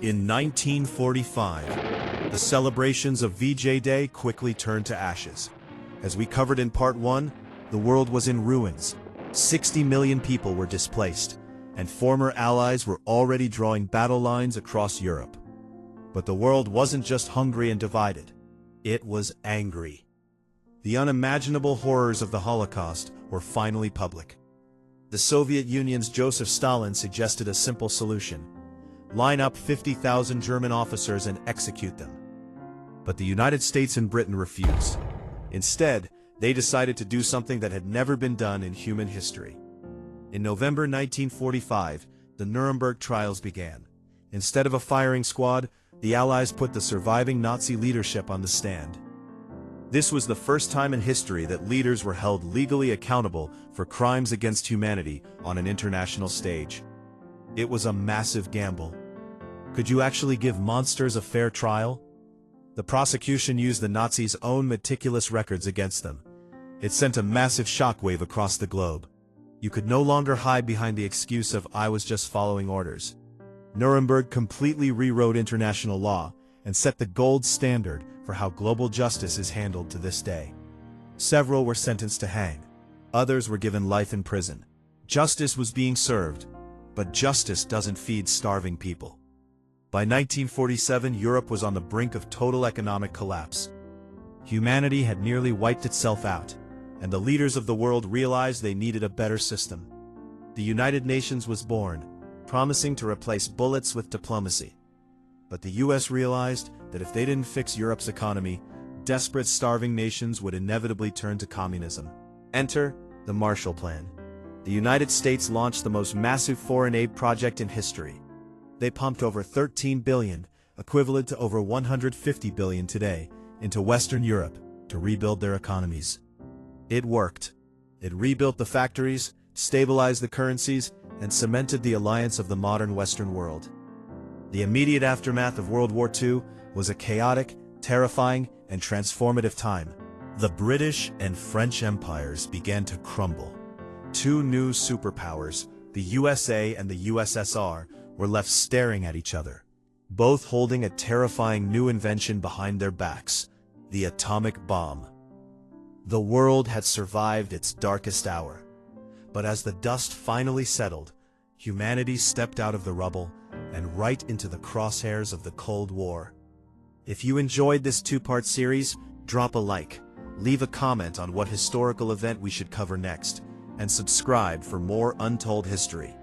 In 1945, the celebrations of VJ Day quickly turned to ashes. As we covered in Part 1, the world was in ruins. 60 million people were displaced, and former allies were already drawing battle lines across Europe. But the world wasn't just hungry and divided. It was angry. The unimaginable horrors of the Holocaust were finally public. The Soviet Union's Joseph Stalin suggested a simple solution: line up 50,000 German officers and execute them. But the United States and Britain refused. Instead, they decided to do something that had never been done in human history. In November 1945, the Nuremberg Trials began. Instead of a firing squad, the Allies put the surviving Nazi leadership on the stand. This was the first time in history that leaders were held legally accountable for crimes against humanity on an international stage. It was a massive gamble. Could you actually give monsters a fair trial? The prosecution used the Nazis' own meticulous records against them. It sent a massive shockwave across the globe. You could no longer hide behind the excuse of "I was just following orders." Nuremberg completely rewrote international law and set the gold standard for how global justice is handled to this day. Several were sentenced to hang. Others were given life in prison. Justice was being served, but justice doesn't feed starving people. By 1947, Europe was on the brink of total economic collapse. Humanity had nearly wiped itself out, and the leaders of the world realized they needed a better system. The United Nations was born, promising to replace bullets with diplomacy. But the US realized that if they didn't fix Europe's economy, desperate starving nations would inevitably turn to communism. Enter the Marshall Plan. The United States launched the most massive foreign aid project in history. They pumped over $13 billion, equivalent to over $150 billion today, into Western Europe to rebuild their economies. It worked. It rebuilt the factories, stabilized the currencies, and cemented the alliance of the modern Western world. The immediate aftermath of World War II was a chaotic, terrifying, and transformative time. The British and French empires began to crumble. Two new superpowers, the USA and the USSR, were left staring at each other, both holding a terrifying new invention behind their backs: the atomic bomb. The world had survived its darkest hour. But as the dust finally settled, humanity stepped out of the rubble and right into the crosshairs of the Cold War. If you enjoyed this two-part series, drop a like, leave a comment on what historical event we should cover next, and subscribe for more untold history.